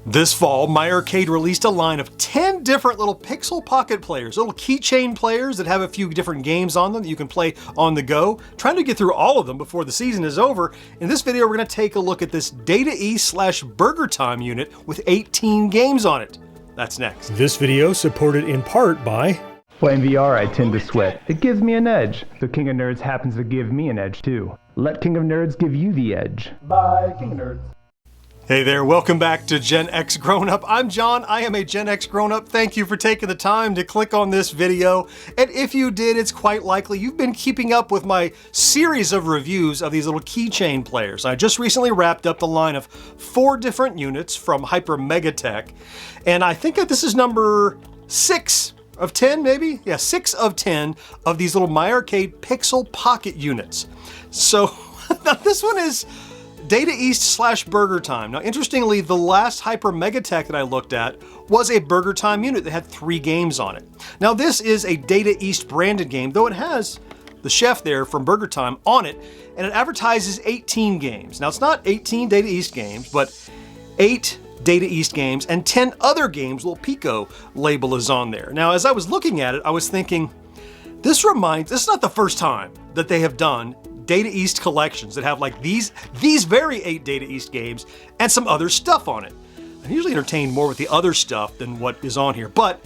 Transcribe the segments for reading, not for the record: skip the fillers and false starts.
This fall, My Arcade released a line of 10 different little pixel pocket players, little keychain players that have a few different games on them that you can play on the go. Trying to get through all of them before the season is over. In this video, we're going to take a look at this Data East/BurgerTime unit with 18 games on it. That's next. This video supported in part by... Playing VR, I tend to sweat. It gives me an edge. So King of Nerds happens to give me an edge too. Let King of Nerds give you the edge. Bye, King of Nerds. Hey there, welcome back to GenXGrownUp. I'm John, I am a GenXGrownUp. Thank you for taking the time to click on this video. And if you did, it's quite likely you've been keeping up with my series of reviews of these little keychain players. I just recently wrapped up the line of 4 different units from Hyper Megatech. And I think that this is number 6 of 10, maybe? Yeah, 6 of 10 of these little My Arcade Pixel Pocket units. So this one is Data East/BurgerTime. Now, interestingly, the last Hyper Megatech that I looked at was a BurgerTime unit that had 3 games on it. Now, this is a Data East branded game, though it has the chef there from BurgerTime on it, and it advertises 18 games. Now, it's not 18 Data East games, but 8 Data East games and 10 other games. Little Pico label is on there. Now, as I was looking at it, I was thinking, this is not the first time that they have done Data East collections that have like these very 8 Data East games and some other stuff on it. I'm usually entertained more with the other stuff than what is on here, but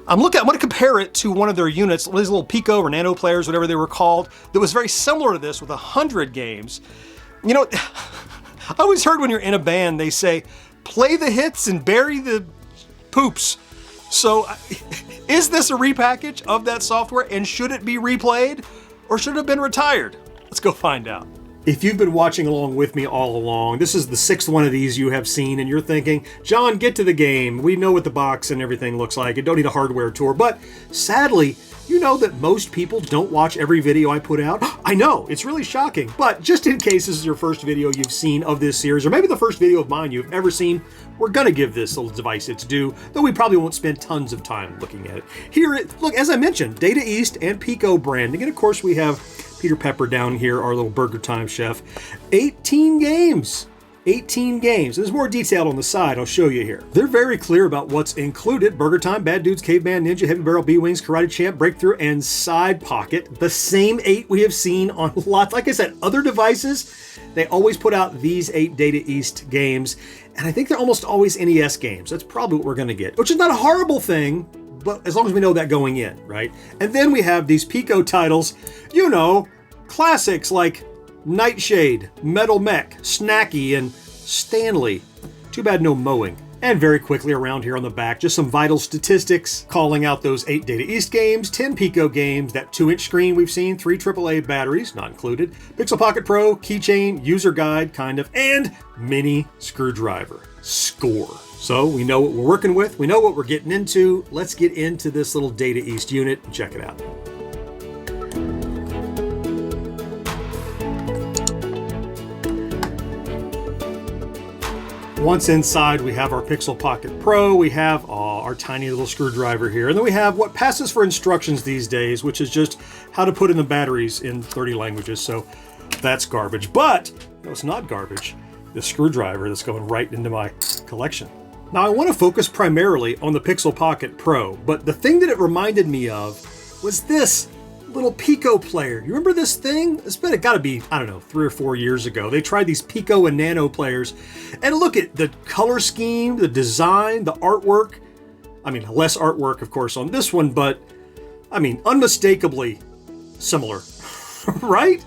I'm going to compare it to one of their units, these little Pico or Nano players, whatever they were called, that was very similar to this with 100 games. You know, I always heard when you're in a band, they say, play the hits and bury the poops. So is this a repackage of that software, and should it be replayed or should it have been retired? Let's go find out. If you've been watching along with me all along, this is the 6th one of these you have seen, and you're thinking, John, get to the game. We know what the box and everything looks like. You don't need a hardware tour. But sadly, you know that most people don't watch every video I put out. I know, it's really shocking. But just in case this is your first video you've seen of this series, or maybe the first video of mine you've ever seen, we're going to give this little device its due, though we probably won't spend tons of time looking at it. Look, as I mentioned, Data East and Pico branding, and of course we have Peter Pepper down here, our little BurgerTime chef. 18 games. 18 games. There's more detail on the side, I'll show you here. They're very clear about what's included. BurgerTime, Bad Dudes, Caveman Ninja, Heavy Barrel, B-Wings, Karate Champ, BreakThru, and Side Pocket. The same 8 we have seen on lots, like I said, other devices. They always put out these 8 Data East games, and I think they're almost always NES games. That's probably what we're gonna get, which is not a horrible thing, but as long as we know that going in, right? And then we have these Pico titles, you know, classics like Nightshade, Metal Mech, Snakky, and Stanley. Too bad no mowing. And very quickly around here on the back, just some vital statistics calling out those 8 Data East games, 10 Pico games, that 2-inch screen we've seen, 3 AAA batteries, not included, Pixel Pocket Pro, keychain, user guide, kind of, and mini screwdriver. Score. So we know what we're working with, we know what we're getting into. Let's get into this little Data East unit and check it out. Once inside, we have our Pixel Pocket Pro, we have our tiny little screwdriver here, and then we have what passes for instructions these days, which is just how to put in the batteries in 30 languages, so that's garbage. But, no, it's not garbage, the screwdriver that's going right into my collection. Now, I want to focus primarily on the Pixel Pocket Pro, but the thing that it reminded me of was this little Pico player. You remember this thing? It's got to be, I don't know, 3 or 4 years ago. They tried these Pico and Nano players, and look at the color scheme, the design, the artwork. I mean, less artwork, of course, on this one, but I mean, unmistakably similar, right?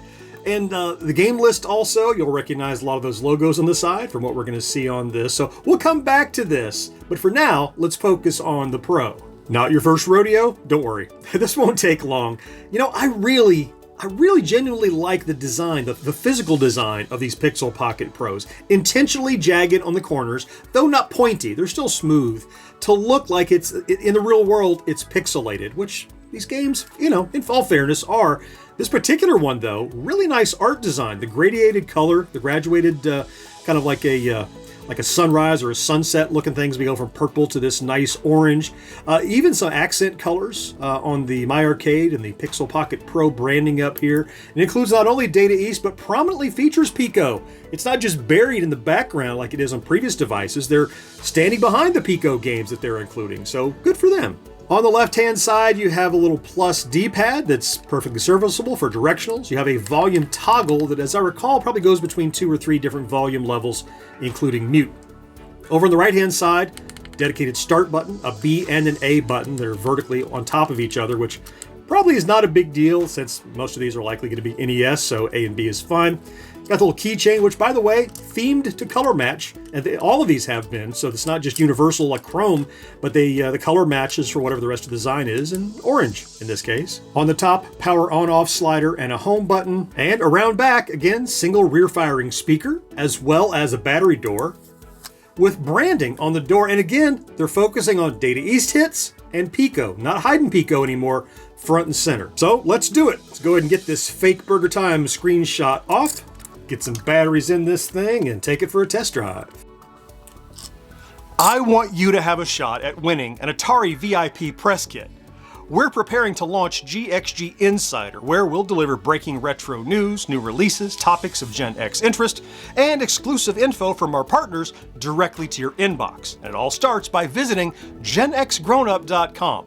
And the game list also, you'll recognize a lot of those logos on the side from what we're going to see on this. So we'll come back to this, but for now, let's focus on the Pro. Not your first rodeo? Don't worry, this won't take long. You know, I really genuinely like the design, the physical design of these Pixel Pocket Pros. Intentionally jagged on the corners, though not pointy, they're still smooth, to look like it's, in the real world, it's pixelated, which these games, you know, in all fairness, are. This particular one, though, really nice art design. The gradiated color, the graduated, kind of like a like a sunrise or a sunset looking things. We go from purple to this nice orange. Even some accent colors on the My Arcade and the Pixel Pocket Pro branding up here. It includes not only Data East, but prominently features Pico. It's not just buried in the background like it is on previous devices. They're standing behind the Pico games that they're including, so good for them. On the left-hand side, you have a little plus D-pad that's perfectly serviceable for directionals. You have a volume toggle that, as I recall, probably goes between 2 or 3 different volume levels, including mute. Over on the right-hand side, dedicated start button, a B and an A button. They're vertically on top of each other, which probably is not a big deal since most of these are likely going to be NES, so A and B is fine. Got the little keychain, which, by the way, themed to color match, and all of these have been, so it's not just universal like chrome, but the color matches for whatever the rest of the design is, and orange in this case. On the top, power on-off slider and a home button, and around back, again, single rear-firing speaker, as well as a battery door, with branding on the door, and again, they're focusing on Data East hits and Pico, not hiding Pico anymore, front and center. So let's do it. Let's go ahead and get this fake BurgerTime screenshot off. Get some batteries in this thing and take it for a test drive. I want you to have a shot at winning an Atari VIP press kit. We're preparing to launch GXG Insider, where we'll deliver breaking retro news, new releases, topics of Gen X interest, and exclusive info from our partners directly to your inbox. And it all starts by visiting GenXGrownUp.com.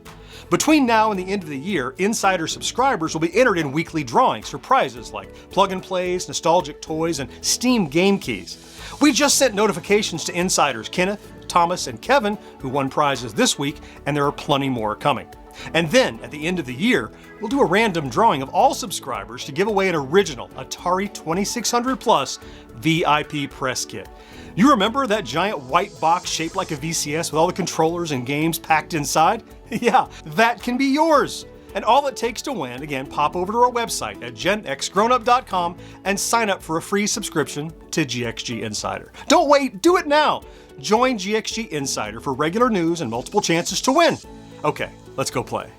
Between now and the end of the year, Insider subscribers will be entered in weekly drawings for prizes like plug-and-plays, nostalgic toys, and Steam game keys. We just sent notifications to Insiders Kenneth, Thomas, and Kevin, who won prizes this week, and there are plenty more coming. And then, at the end of the year, we'll do a random drawing of all subscribers to give away an original Atari 2600 Plus VIP press kit. You remember that giant white box shaped like a VCS with all the controllers and games packed inside? Yeah, that can be yours. And all it takes to win, again, pop over to our website at GenXGrownUp.com and sign up for a free subscription to GXG Insider. Don't wait, do it now. Join GXG Insider for regular news and multiple chances to win. Okay, let's go play.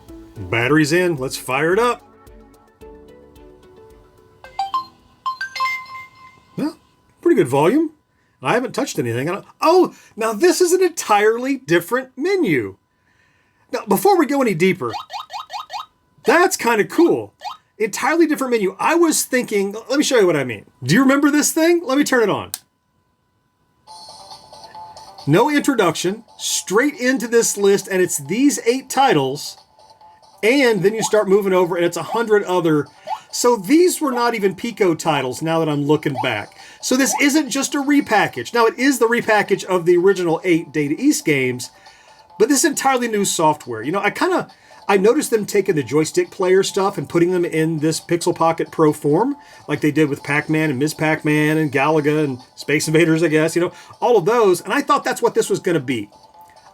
Batteries in, let's fire it up. Well, pretty good volume. I haven't touched anything. Oh, now this is an entirely different menu. Now, before we go any deeper, that's kind of cool. Entirely different menu. I was thinking, let me show you what I mean. Do you remember this thing? Let me turn it on. No introduction, straight into this list, and it's these 8 titles, and then you start moving over, and it's 100 other. So these were not even Pico titles now that I'm looking back. So this isn't just a repackage. Now, it is the repackage of the original 8 Data East games, but this entirely new software. You know, I noticed them taking the joystick player stuff and putting them in this Pixel Pocket Pro form, like they did with Pac-Man and Ms. Pac-Man and Galaga and Space Invaders, I guess, you know, all of those. And I thought that's what this was going to be.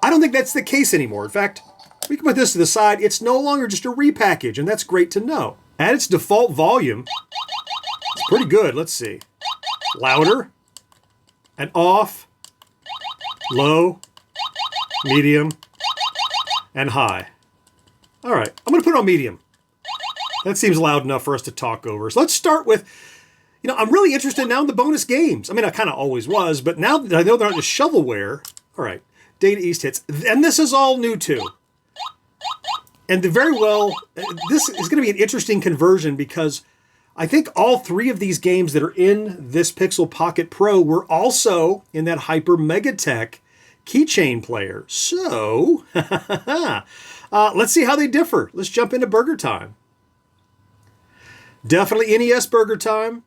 I don't think that's the case anymore. In fact, we can put this to the side. It's no longer just a repackage, and that's great to know. At its default volume, it's pretty good. Let's see. Louder and off, low, medium, and high. All right, I'm going to put it on medium. That seems loud enough for us to talk over. So let's start with, you know, I'm really interested now in the bonus games. I mean, I kind of always was, but now that I know they're not just shovelware, all right, Data East hits. And this is all new too. And very well, this is going to be an interesting conversion because I think all 3 of these games that are in this Pixel Pocket Pro were also in that Hyper Megatech keychain player. So, let's see how they differ. Let's jump into BurgerTime. Definitely NES BurgerTime.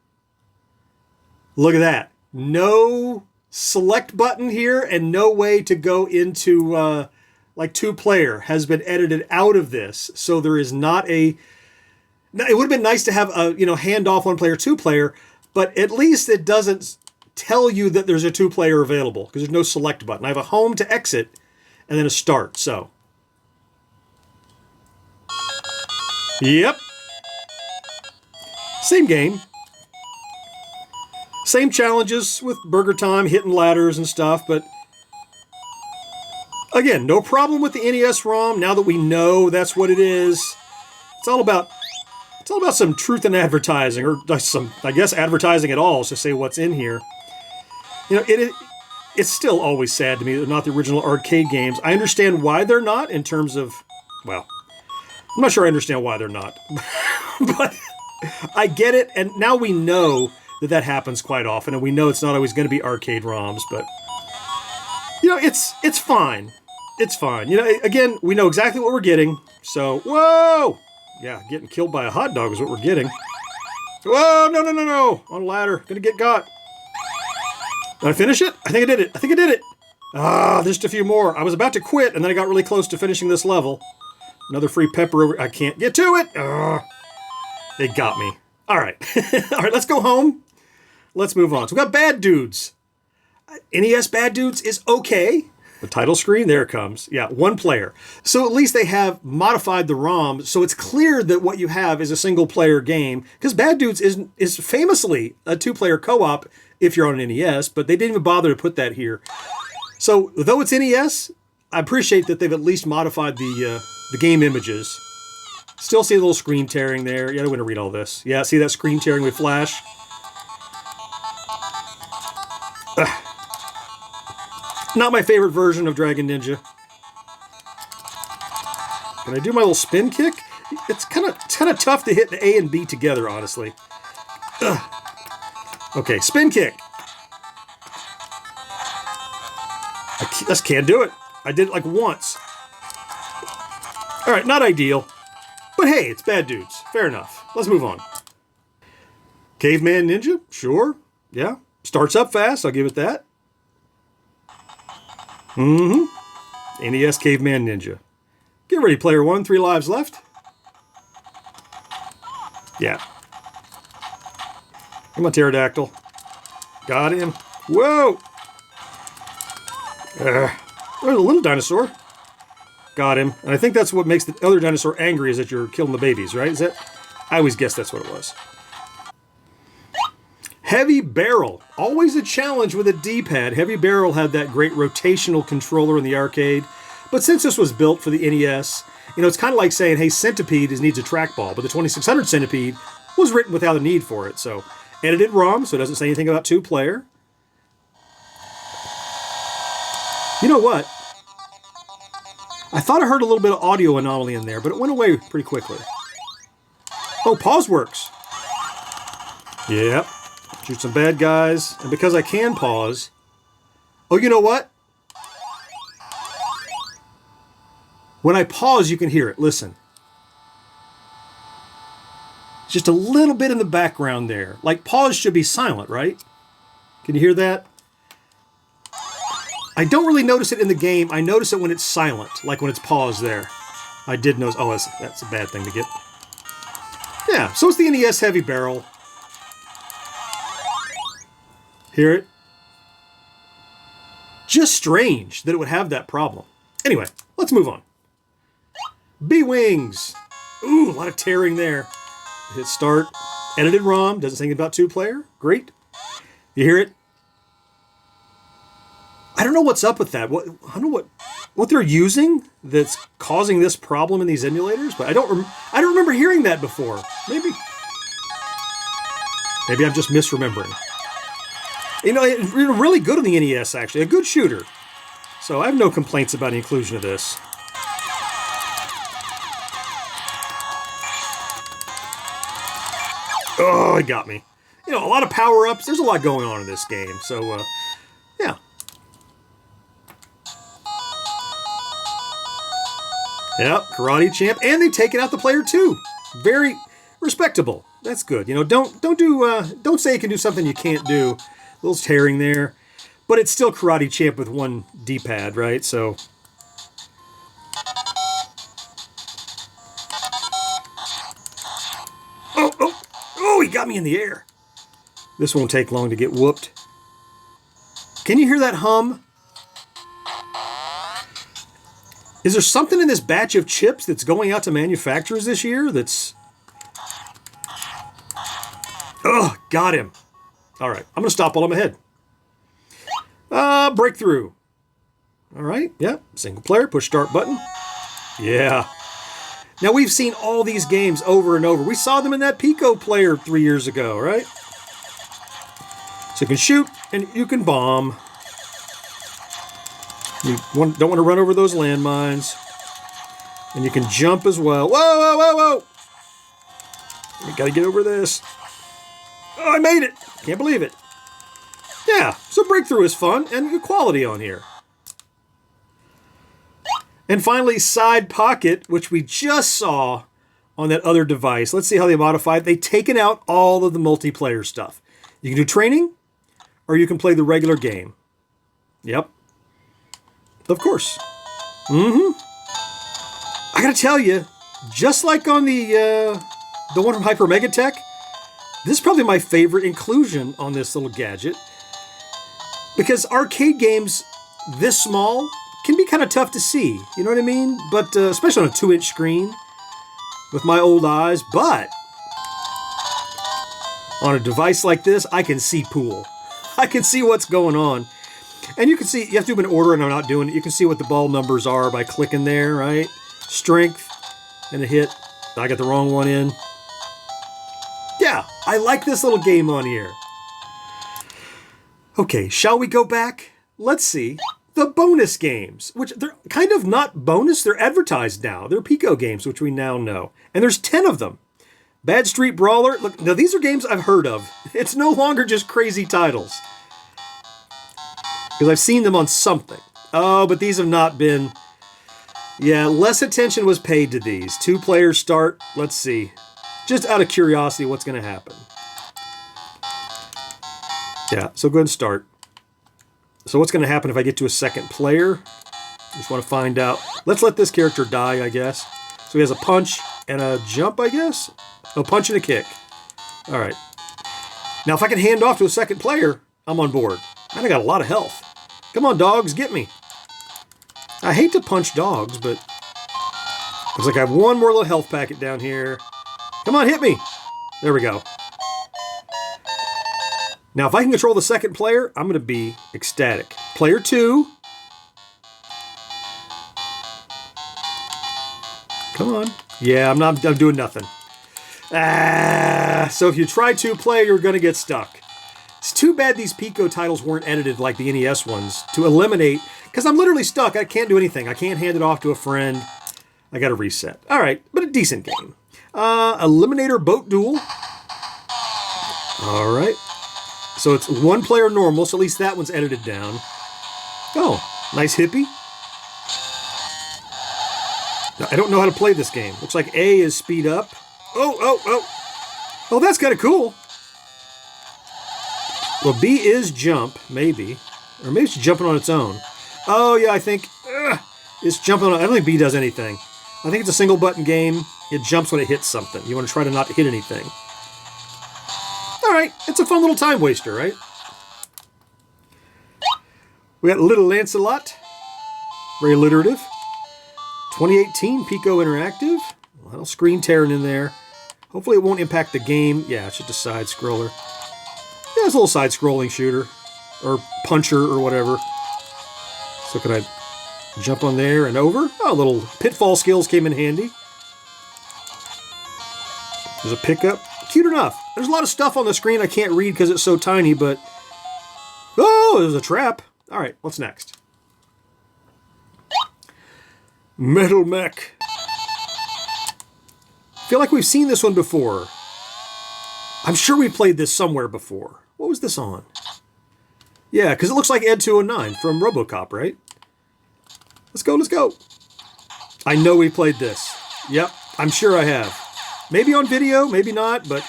Look at that. No select button here and no way to go into like 2-player has been edited out of this. So there is not a... Now, it would have been nice to have a, you know, handoff 1-player, 2-player, but at least it doesn't tell you that there's a 2-player available because there's no select button. I have a home to exit and then a start, so. Yep. Same game. Same challenges with BurgerTime, hitting ladders and stuff, but again, no problem with the NES ROM now that we know that's what it is. It's all about some truth in advertising, or some, I guess, advertising at all, to say what's in here. You know, it's still always sad to me that they're not the original arcade games. I understand why they're not in terms of, well, I'm not sure I understand why they're not. But I get it, and now we know that that happens quite often, and we know it's not always going to be arcade ROMs, but, you know, it's fine. It's fine. You know, again, we know exactly what we're getting, so, whoa! Yeah, getting killed by a hot dog is what we're getting. Whoa, no, no, no, no! On a ladder, gonna get got. Did I finish it? I think I did it. I think I did it. Ah, just a few more. I was about to quit, and then I got really close to finishing this level. Another free pepper over. I can't get to it. They got me. All right. All right, let's go home. Let's move on. So we got Bad Dudes. NES Bad Dudes is okay. The title screen, there it comes. Yeah, one player. So at least they have modified the ROM, so it's clear that what you have is a single-player game, because Bad Dudes is famously a two-player co-op if you're on an NES, but they didn't even bother to put that here. So though it's NES, I appreciate that they've at least modified the game images. Still see a little screen tearing there. Yeah, I don't want to read all this. Yeah, see that screen tearing with Flash? Ugh. Not my favorite version of Dragon Ninja. Can I do my little spin kick? It's kind of tough to hit the A and B together, honestly. Ugh. Okay, spin kick. I just can't do it. I did it like once. All right, not ideal. But hey, it's Bad Dudes. Fair enough. Let's move on. Caveman Ninja? Sure. Yeah. Starts up fast, I'll give it that. NES Caveman Ninja. Get ready, player one. 3 lives left. Yeah. Come on, Pterodactyl. Got him. Whoa! There's a little dinosaur. Got him. And I think that's what makes the other dinosaur angry, is that you're killing the babies, right? Is that? I always guessed that's what it was. Heavy Barrel. Always a challenge with a D-pad. Heavy Barrel had that great rotational controller in the arcade. But since this was built for the NES, you know, it's kind of like saying, hey, Centipede needs a trackball. But the 2600 Centipede was written without a need for it. So, edited ROM, so it doesn't say anything about 2-player. You know what? I thought I heard a little bit of audio anomaly in there, but it went away pretty quickly. Oh, pause works. Yep. Shoot some bad guys. And because I can pause... Oh, you know what? When I pause, you can hear it. Listen. Just a little bit in the background there. Like, pause should be silent, right? Can you hear that? I don't really notice it in the game. I notice it when it's silent, like when it's paused there. I did notice... Oh, that's a bad thing to get. Yeah, so it's the NES Heavy Barrel. Hear it? Just strange that it would have that problem. Anyway, let's move on. B-Wings. Ooh, a lot of tearing there. Hit start. Edited ROM. Doesn't say anything about 2-player. Great. You hear it? I don't know what's up with that. I don't know what they're using that's causing this problem in these emulators, but I don't remember hearing that before. Maybe I'm just misremembering. You know, it's really good on the NES, actually. A good shooter. So I have no complaints about the inclusion of this. Oh, it got me. You know, a lot of power-ups. There's a lot going on in this game. So, yeah. Yep, Karate Champ. And they've taken out the player, too. Very respectable. That's good. You know, don't say you can do something you can't do. A little tearing there. But it's still Karate Champ with one D-pad, right? So... Oh, he got me in the air. This won't take long to get whooped. Can you hear that hum? Is there something in this batch of chips that's going out to manufacturers this year that's... Oh, got him. All right, I'm going to stop while I'm ahead. BreakThru. All right, yeah, single player, push start button. Yeah. Now, we've seen all these games over and over. We saw them in that Pico player 3 years ago, right? So you can shoot and you can bomb. Don't want to run over those landmines. And you can jump as well. Whoa, whoa, whoa, whoa! We gotta get over this. Oh, I made it! Can't believe it. Yeah, so BreakThru is fun and good quality on here. And finally, Side Pocket, which we just saw on that other device. Let's see how they modified it. They've taken out all of the multiplayer stuff. You can do training, or you can play the regular game. Yep. Of course. I gotta tell you, just like on the one from Hyper Megatech, this is probably my favorite inclusion on this little gadget. Because arcade games this small can be kind of tough to see. You know what I mean? But especially on a 2-inch screen with my old eyes. But on a device like this, I can see pool. I can see what's going on. And you can see, you have to do an order, and I'm not doing it. You can see what the ball numbers are by clicking there, right? Strength and a hit. I got the wrong one in. Yeah, I like this little game on here. Okay, shall we go back? Let's see the bonus games, which they're kind of not bonus. They're advertised now. They're Pico games, which we now know. And there's 10 of them. Bad Street Brawler. Look, now these are games I've heard of. It's no longer just crazy titles. Because I've seen them on something. Oh, but these have not been... Yeah, less attention was paid to these. 2-player start. Let's see. Just out of curiosity, what's going to happen? Yeah, so go ahead and start. So what's going to happen if I get to a second player? Just want to find out. Let's let this character die, I guess. So he has a punch and a jump, I guess? A punch and a kick. All right. Now, if I can hand off to a second player, I'm on board. And I got a lot of health. Come on, dogs, get me. I hate to punch dogs, but looks like I have one more little health packet down here. Come on, hit me. There we go. Now, if I can control the second player, I'm going to be ecstatic. Player 2. Come on. Yeah, I'm doing nothing. So if you try 2-player, you're going to get stuck. It's too bad these Pico titles weren't edited like the NES ones to eliminate, because I'm literally stuck. I can't do anything. I can't hand it off to a friend. I got to reset. All right, but a decent game. Eliminator Boat Duel. All right. So it's 1-player normal, so at least that one's edited down. Oh, nice hippie. Now, I don't know how to play this game. Looks like A is speed up. Oh, that's kind of cool. Well, B is jump, maybe. Or maybe it's jumping on its own. Oh, yeah, I think it's jumping on... I don't think B does anything. I think it's a single-button game. It jumps when it hits something. You want to try to not hit anything. All right, it's a fun little time waster, right? We got Little Lancelot. Very alliterative. 2018 Pico Interactive. A little screen tearing in there. Hopefully it won't impact the game. Yeah, it's just a side-scroller. Yeah, it's a little side-scrolling shooter. Or puncher or whatever. So can I jump on there and over? Oh, little pitfall skills came in handy. There's a pickup. Cute enough. There's a lot of stuff on the screen I can't read because it's so tiny, but... Oh, there's a trap. All right, what's next? Metal Mech. I feel like we've seen this one before. I'm sure we played this somewhere before. What was this on? Yeah, because it looks like Ed 209 from RoboCop, right? Let's go, let's go. I know we played this. Yep, I'm sure I have. Maybe on video, maybe not, but...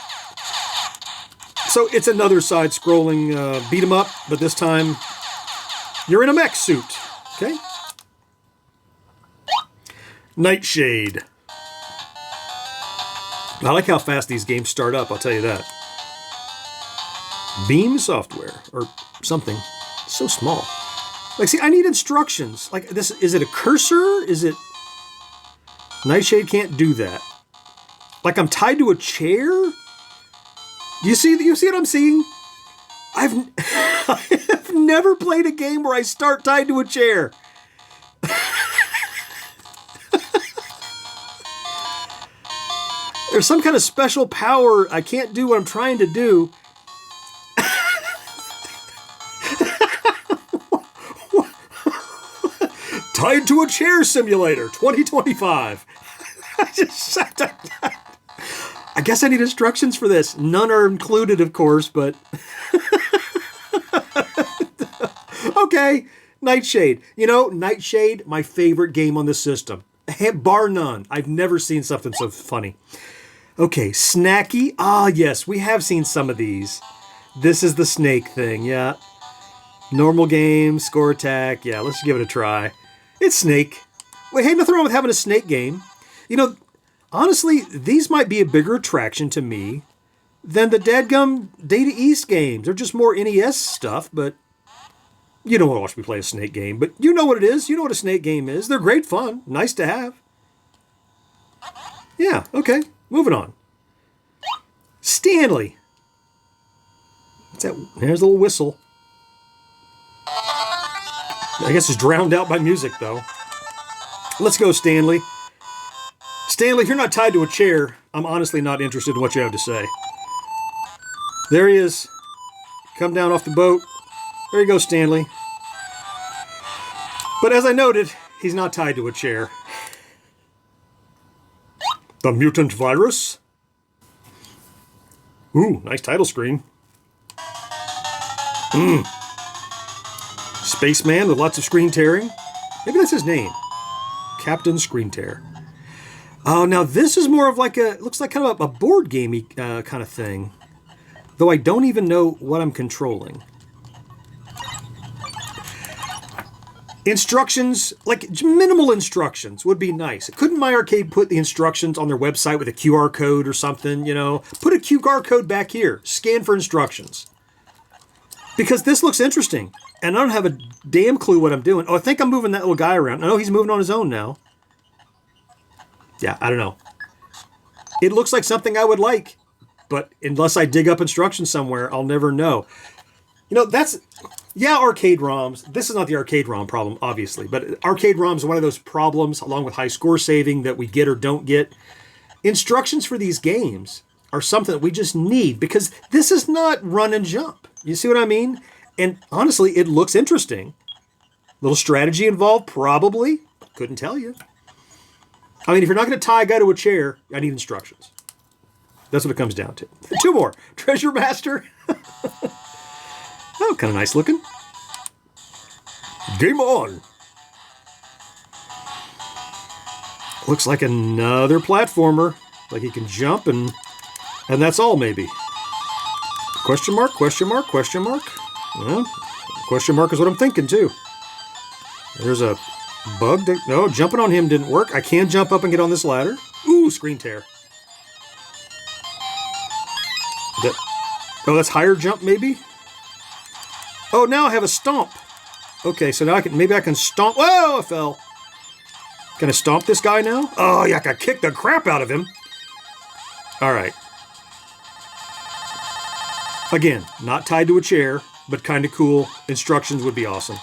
So it's another side-scrolling beat 'em up, but this time you're in a mech suit, okay? Nightshade. I like how fast these games start up, I'll tell you that. Beam Software, or something. So small. Like, see, I need instructions. Like, this, is it a cursor? Is it... Nightshade can't do that. Like I'm tied to a chair? Do you see what I'm seeing? I've never played a game where I start tied to a chair. There's some kind of special power. I can't do what I'm trying to do. Tied to a Chair Simulator 2025. I guess I need instructions for this. None are included, of course, but... Okay, Nightshade. You know, Nightshade, my favorite game on the system. Bar none. I've never seen something so funny. Okay, Snakky. Ah, yes, we have seen some of these. This is the snake thing, yeah. Normal game, score attack. Yeah, let's give it a try. It's Snake. Wait, hey, nothing wrong with having a snake game. You know, honestly, these might be a bigger attraction to me than the dadgum Data East games. They're just more NES stuff, but you don't want to watch me play a snake game. But you know what it is. You know what a snake game is. They're great fun. Nice to have. Yeah, okay. Moving on. Stanley. What's that? There's a little whistle. I guess it's drowned out by music, though. Let's go, Stanley. Stanley, if you're not tied to a chair, I'm honestly not interested in what you have to say. There he is. Come down off the boat. There you go, Stanley. But as I noted, he's not tied to a chair. The Mutant Virus. Ooh, nice title screen. Spaceman with lots of screen tearing. Maybe that's his name. Captain Screen Tear. Oh, now this is more of like looks like kind of a board gamey kind of thing. Though I don't even know what I'm controlling. Instructions, like minimal instructions would be nice. Couldn't My Arcade put the instructions on their website with a QR code or something, you know? Put a QR code back here. Scan for instructions. Because this looks interesting. And I don't have a damn clue what I'm doing. Oh, I think I'm moving that little guy around. I know he's moving on his own now. Yeah, I don't know. It looks like something I would like. But unless I dig up instructions somewhere, I'll never know. You know, that's... Yeah, arcade ROMs. This is not the arcade ROM problem, obviously. But arcade ROMs are one of those problems, along with high score saving, that we get or don't get. Instructions for these games are something that we just need. Because this is not run and jump. You see what I mean? And honestly, it looks interesting. Little strategy involved? Probably. Couldn't tell you. I mean, if you're not going to tie a guy to a chair, I need instructions. That's what it comes down to. 2 more. Treasure Master. Oh, kind of nice looking. Game on. Looks like another platformer. Like he can jump and that's all maybe. Question mark, question mark, question mark. Well, question mark is what I'm thinking too. There's a bug. No, jumping on him didn't work. I can jump up and get on this ladder. Ooh, screen tear. Oh, that's higher jump maybe? Oh, now I have a stomp. Okay, so now maybe I can stomp. Whoa, I fell. Can I stomp this guy now? Oh, yeah, I can kick the crap out of him. All right. Again, not tied to a chair, but kind of cool. Instructions would be awesome.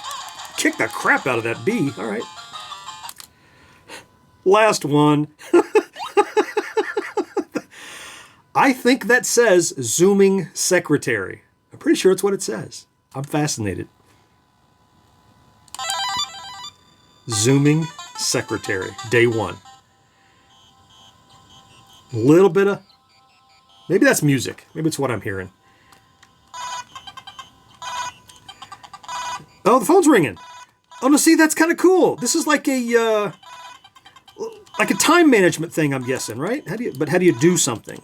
Kick the crap out of that bee. All right. Last one. I think that says Zooming Secretary. I'm pretty sure it's what it says. I'm fascinated. Zooming Secretary. Day 1. A little bit of... Maybe that's music. Maybe it's what I'm hearing. Oh, the phone's ringing. Oh, no, see, that's kind of cool. This is like a time management thing, I'm guessing, right? How do you do something?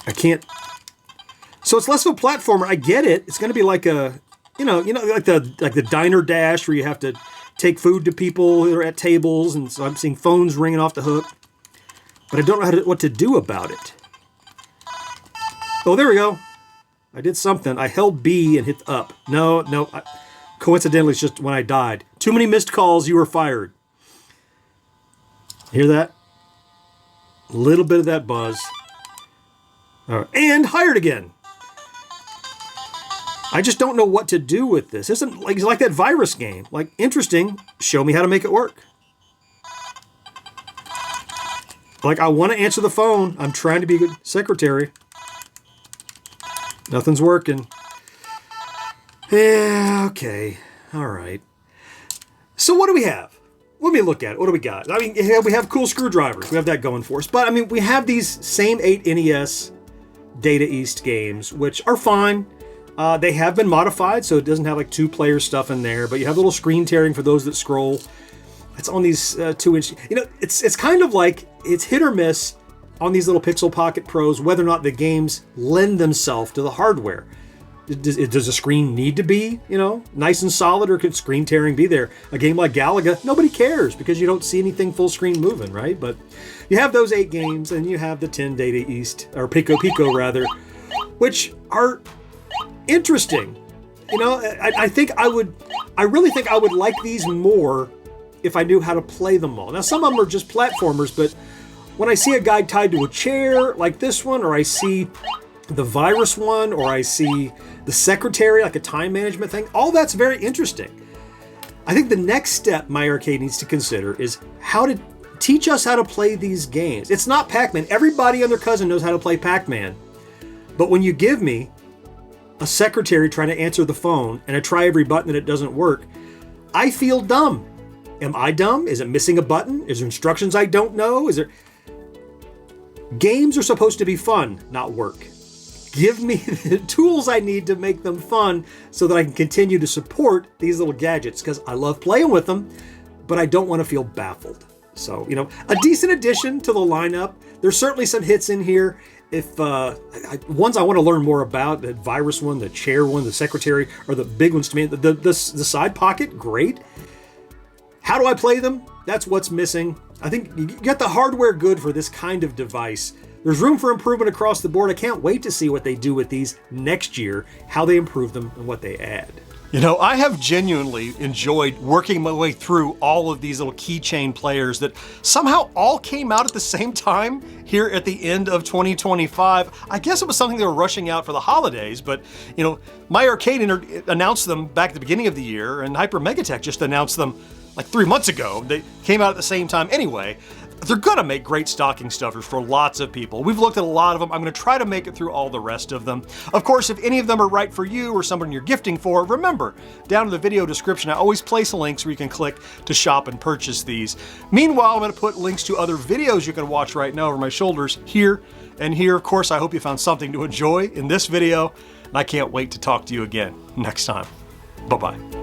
I can't... So it's less of a platformer. I get it. It's going to be like a, like the diner dash where you have to take food to people who are at tables, and so I'm seeing phones ringing off the hook. But I don't know what to do about it. Oh, there we go. I did something. I held B and hit up. No. Coincidentally, it's just when I died. Too many missed calls. You were fired. Hear that? A little bit of that buzz. All right. And hired again. I just don't know what to do with this. It's like that virus game. Like, interesting. Show me how to make it work. Like, I want to answer the phone. I'm trying to be a good secretary. Nothing's working. Yeah, okay. All right. So what do we have? Let me look at it. What do we got? I mean, we have cool screwdrivers. We have that going for us. But I mean, we have these same 8 NES Data East games, which are fine. They have been modified, so it doesn't have like 2-player stuff in there. But you have a little screen tearing for those that scroll. It's on these 2-inch. You know, it's kind of like it's hit or miss on these little Pixel Pocket Pros whether or not the games lend themselves to the hardware. Does the screen need to be, you know, nice and solid, or could screen tearing be there? A game like Galaga, nobody cares because you don't see anything full screen moving, right? But you have those 8 games, and you have the 10 Data East, or Pico rather, which are interesting. You know, I really think I would like these more if I knew how to play them all. Now, some of them are just platformers, but when I see a guy tied to a chair like this one, or I see the virus one, or I see the secretary, like a time management thing, all that's very interesting. I think the next step my arcade needs to consider is how to teach us how to play these games. It's not Pac-Man. Everybody and their cousin knows how to play Pac-Man. But when you give me a secretary trying to answer the phone and I try every button and it doesn't work, I feel dumb. Am I dumb? Is it missing a button? Is there instructions I don't know? Games are supposed to be fun, not work. Give me the tools I need to make them fun so that I can continue to support these little gadgets, because I love playing with them, but I don't want to feel baffled. So, you know, a decent addition to the lineup. There's certainly some hits in here. If ones I want to learn more about, the virus one, the chair one, the secretary, are the big ones to me. The side pocket, great. How do I play them? That's what's missing. I think you get the hardware good for this kind of device. There's room for improvement across the board. I can't wait to see what they do with these next year, how they improve them, and what they add. You know, I have genuinely enjoyed working my way through all of these little keychain players that somehow all came out at the same time here at the end of 2025. I guess it was something they were rushing out for the holidays, but you know, My Arcade announced them back at the beginning of the year, and Hyper Megatech just announced them like 3 months ago. They came out at the same time anyway. They're gonna make great stocking stuffers for lots of people. We've looked at a lot of them. I'm gonna try to make it through all the rest of them. Of course, if any of them are right for you or someone you're gifting for, remember, down in the video description, I always place links where you can click to shop and purchase these. Meanwhile, I'm gonna put links to other videos you can watch right now over my shoulders here and here. Of course, I hope you found something to enjoy in this video, and I can't wait to talk to you again next time. Bye-bye.